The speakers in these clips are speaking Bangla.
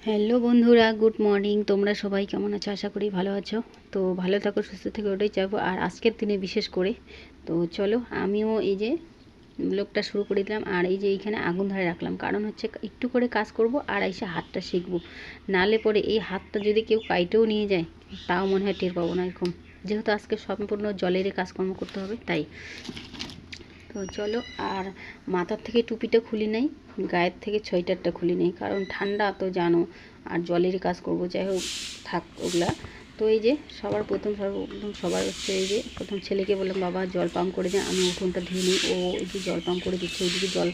হ্যালো বন্ধুরা, গুড মর্নিং। তোমরা সবাই কেমন আছো? আশা করি ভালো আছো। তো ভালো থাকো, সুস্থ থেকে, ওটাই চাইবো। আর আজকের দিনে বিশেষ করে তো চলো আমিও এই যে ব্লগটা শুরু করে দিলাম। আর এই যে এইখানে আগুন ধরে রাখলাম, কারণ হচ্ছে একটু করে কাজ করব আর এসে হাতটা শিখবো। নালে পরে এই হাতটা যদি কেউ কাইটেও নিয়ে যায় তাও মনে হয় টের পাবো না এরকম, যেহেতু আজকে সম্পূর্ণ জলেরই কাজকর্ম করতে হবে তাই। তো চলো, আর মাথার থেকে টুপিটা খুলি নাই, গায়ের থেকে সোয়েটারটা খুলি নেই, কারণ ঠান্ডা তো জানো, আর জলেরই কাজ করব, যাই হোক থাক ওগুলা। তো এই যে সর্বপ্রথম সবার হচ্ছে এই যে প্রথম ছেলেকে বললাম, বাবা জল পাম্প করে দেন, আমি উঠোনটা ধুয়ে নিই। ও এই যে জল পাম্প করে দিচ্ছে, ওইদিকে জল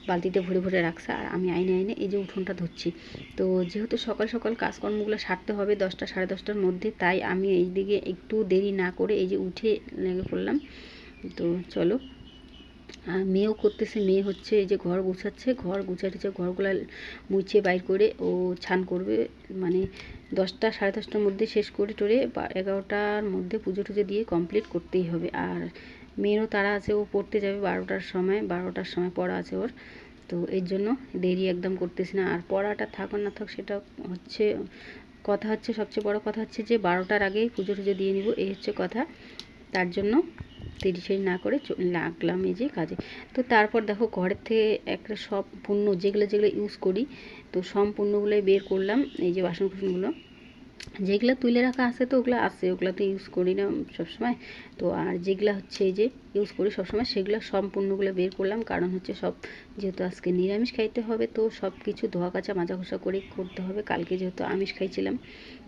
বালতিতে ভরে ভরে রাখছে, আর আমি আইনে এই যে উঠোনটা ধুচ্ছি। তো যেহেতু সকাল সকাল কাজকর্মগুলো সারতে হবে 10টা সাড়ে 10টার মধ্যে, তাই আমি এই দিকে একটু দেরি না করে এই যে উঠে লেগে পড়লাম। তো চলো, আর মেয়েও করতেছে, মেয়ে হচ্ছে এই যে ঘর গুছাচ্ছে, ঘর গুছাচ্ছে, ঘরগুলো মুছে বাইর করে ও ছান করবে, মানে 10টা সাড়ে 10টার মধ্যে শেষ করে টোরে 11টার মধ্যে পুজো টুজো দিয়ে কমপ্লিট করতেই হবে। আর মেয়েরও তারা আছে, ও পড়তে যাবে 12টার সময় পড়া আছে ওর। তো এর জন্য দেরি একদম করতেছি না। আর পড়াটা থাক না থাক সেটা হচ্ছে কথা, হচ্ছে সবচেয়ে বড় কথা হচ্ছে যে 12টার আগেই পুজো টুজো দিয়ে নিব, এই হচ্ছে কথা। তার জন্য দেরি না করে লাগলাম এই যে কাজে। তো তারপর দেখো ঘরের থেকে একটা সব পণ্য যেগুলো যেগুলো ইউজ করি, তো সব পণ্যগুলোই বের করলাম। এই যে বাসন কুসনগুলো যেগুলো তুলে রাখা আছে, তো ওগুলো আছে, ওগুলো তো ইউজ করি না সবসময়। তো আর যেগুলো হচ্ছে এই যে ইউজ করি সবসময়, সেগুলো সম্পূর্ণগুলো বের করলাম, কারণ হচ্ছে সব যেহেতু আজকে নিরামিষ খাইতে হবে, তো সব কিছু ধোয়া কাচা মাজা ঘষা করে করতে হবে। কালকে যেহেতু আমিষ খাইছিলাম,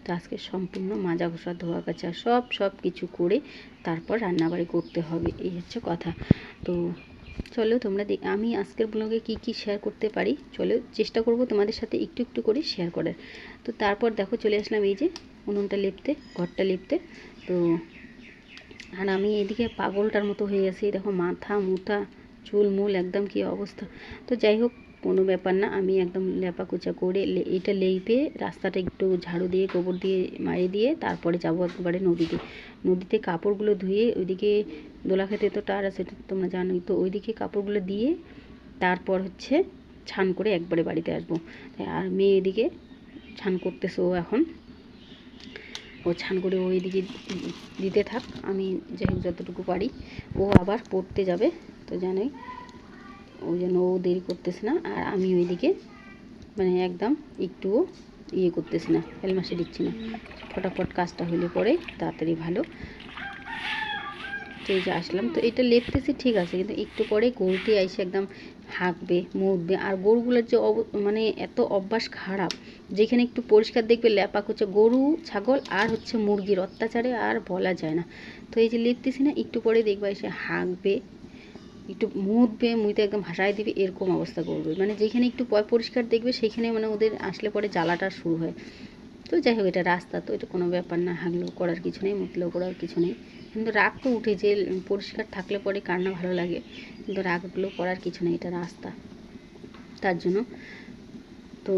তো আজকে সম্পূর্ণ মাজা ঘষা ধোয়া কাচা সব কিছু করে তারপর রান্নাবাড়ি করতে হবে, এই হচ্ছে কথা। তো চলো তোমরা আমি আজকের ব্লগে কি কি শেয়ার করতে পারি, চলো চেষ্টা করব তোমাদের সাথে একটু একটু করে শেয়ার করার। তো তারপর দেখো চলে আসলাম এই যে উনুনটা লেপতে, ঘরটা লেপতে। তো আর আমি এদিকে পাগলটার মতো হয়ে গেছি, দেখো মাথা মুথা চুল মূল একদম কি অবস্থা। তো যাই হোক, কোনো ব্যাপার না, আমি একদম লেপা কুচা করে এটা লেপে রাস্তাটা একটু ঝাড়ু দিয়ে গোবর দিয়ে মারিয়ে দিয়ে তারপরে যাবো একবারে নদীতে কাপড়গুলো ধুয়ে, ওইদিকে দোলা খেতে তো টার আছে, এটা তোমরা জানোই। তো ওইদিকে কাপড়গুলো দিয়ে তারপর হচ্ছে ছান করে একবারে বাড়িতে আসবো। আর মেয়ে এদিকে ছান করতেছে, ও এখন ও ছান করে ও এদিকে দিতে থাক, আমি যাই হোক যতটুকু পারি। ও আবার পড়তে যাবে, তো জানোই, ওই জন্য ও দেরি করতেছে না। আর আমি ওইদিকে মানে একদম একটুও করতেছি না, হেলমাসে দিচ্ছি না, ফটাফট কাজটা হলে পরে তাড়াতাড়ি ভালো। তো এই যে আসলাম, তো এটা লেপতেছি ঠিক আছে, কিন্তু একটু পরে গরুটি আইসে একদম হাঁকবে মুতবে। আর গরুগুলোর যে মানে এত অভ্যাস খারাপ, যেখানে একটু পরিষ্কার দেখবে ল্যাপা করছে, গরু ছাগল আর হচ্ছে মুরগির অত্যাচারে আর বলা যায় না। তো এই যে লেপতেছি না, একটু পরে দেখবা এসে হাঁকবে, একটু মুইতে একদম ভাসায় দিবে, এরকম অবস্থা করবে। মানে যেখানে একটু পরিষ্কার দেখবে সেখানে মানে ওদের আসলে পরে জ্বালাটা শুরু হয়। তো যাই হোক, এটা রাস্তা, তো এটা কোনো ব্যাপার না, হাগলেও করার কিছু নেই, মুতলেও করার কিছু নেই। কিন্তু রাগ তো উঠে, যে পরিষ্কার থাকলে পরে কার না ভালো লাগে, কিন্তু রাগগুলো করার কিছু নেই, এটা রাস্তা, তার জন্য। তো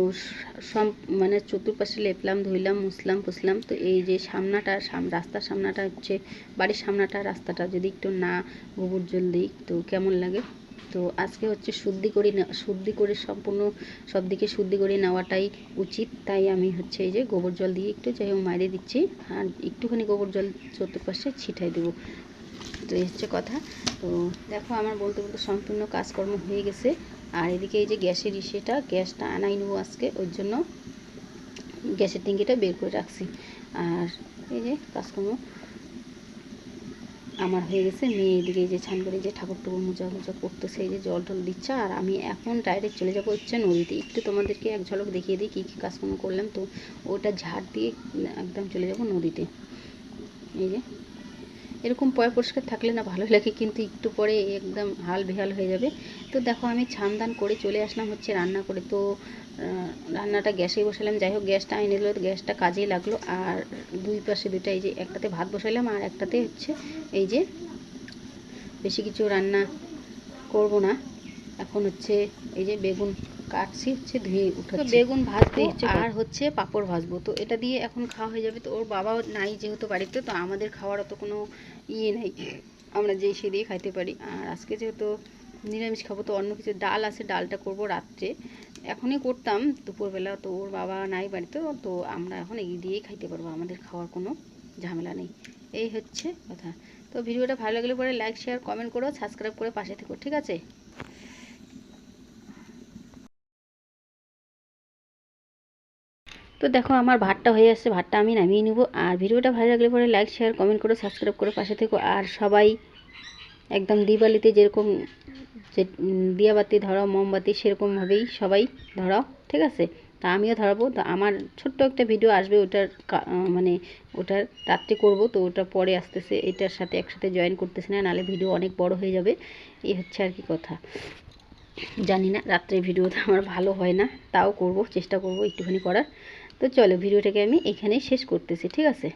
সব মানে চতুর্পাশে লেপলাম, ধুইলাম, মুছলাম, পুছলাম। তো এই যে রাস্তার সামনাটা হচ্ছে বাড়ির সামনাটা, রাস্তাটা যদি একটু না গোবর জল দিই তো কেমন লাগে। তো আজকে হচ্ছে শুদ্ধি করে সম্পূর্ণ সব দিকে শুদ্ধি করে নেওয়াটাই উচিত, তাই আমি হচ্ছে এই যে গোবর জল দিয়ে একটু যাই হোক মারিয়ে দিচ্ছি, আর একটুখানি গোবর জল চতুর্পাশে ছিটাই দেবো। তো এই হচ্ছে কথা। তো দেখো আমার বলতে বলতে সম্পূর্ণ কাজকর্ম হয়ে গেছে। আর এদিকে এই যে গ্যাসটা আনাই নেবো আজকে, ওই জন্য গ্যাসের ট্যাঙ্কিটা বের করে রাখছি। আর এই যে কাজকর্ম আমার হয়ে গেছে। মেয়ে এদিকে এই যে ছান করে যে ঠাকুর টুকুর মোজা করতেছে, এই যে জল টল দিচ্ছে। আর আমি এখন ডাইরেক্ট চলে যাবো হচ্ছে নদীতে, একটু তোমাদেরকে এক ঝলক দেখিয়ে দিই কী কী কাজকর্ম করলাম। তো ওটা ঝাড় দিয়ে একদম চলে যাব নদীতে। এই যে এরকম পরিষ্কার থাকলে না ভালো লাগে, কিন্তু একটু পরে একদম হাল বেহাল হয়ে যাবে। তো দেখো আমি ছান করে চলে আসলাম হচ্ছে রান্না করে। তো রান্নাটা গ্যাসেই বসালাম, যাই হোক গ্যাসটা আই নিল, গ্যাসটা কাজেই লাগলো। আর দুই পাশে দুইটা, এই যে একটাতে ভাত বসাইলাম আর একটাতে হচ্ছে এই যে বেশি কিছু রান্না করব না, এখন হচ্ছে এই যে বেগুন কাটছি, হচ্ছে ধুয়ে উঠাচ্ছি, বেগুন ভাজবো আর হচ্ছে পাঁপড় ভাজবো। তো এটা দিয়ে এখন খাওয়া হয়ে যাবে। তো ওর বাবাও নাই যেহেতু বাড়িতে, তো আমাদের খাওয়ার অত কোনো নেই, আমরা যেই সে দিয়ে খাইতে পারি। আর আজকে যেহেতু নিরামিষ খাবো, তো অন্য কিছু ডাল আছে, ডালটা করব রাত্রে। এখনই করতাম দুপুরবেলা, তো ওর বাবা নাই বাড়িতে, তো আমরা এখন এই দিয়েই খাইতে পারবো, আমাদের খাওয়ার কোনো ঝামেলা নেই। এই হচ্ছে কথা। তো ভিডিওটা ভালো লাগলে পরে লাইক শেয়ার কমেন্ট করো, সাবস্ক্রাইব করে পাশে থেকো, ঠিক আছে? তো দেখো আমার ভাতটা হয়ে আসছে, ভাতটা আমি নামিয়ে নেবো। আর ভিডিওটা ভালো লাগলে পরে লাইক শেয়ার কমেন্ট করো, সাবস্ক্রাইব করে পাশে থেকো। আর সবাই একদম দিওয়ালিতে যেরকম যে দিয়াবাতি ধরাও, মোমবাতি, সেরকমভাবেই সবাই ধরাও, ঠিক আছে? তা আমিও ধরাবো। তো আমার ছোট্ট একটা ভিডিও আসবে, ওটার মানে ওটার রাত্রে করব, তো ওটা পরে আসতেছে, এটার সাথে একসাথে জয়েন করতেছে না, নাহলে ভিডিও অনেক বড় হয়ে যাবে। এই হচ্ছে আর কি কথা। জানি না, রাত্রে ভিডিওটা আমার ভালো হয় না, তাও করব, চেষ্টা করব একটুখানি করার। তো চলো ভিডিওটাকে আমি এখানেই শেষ করতেছি, ঠিক আছে?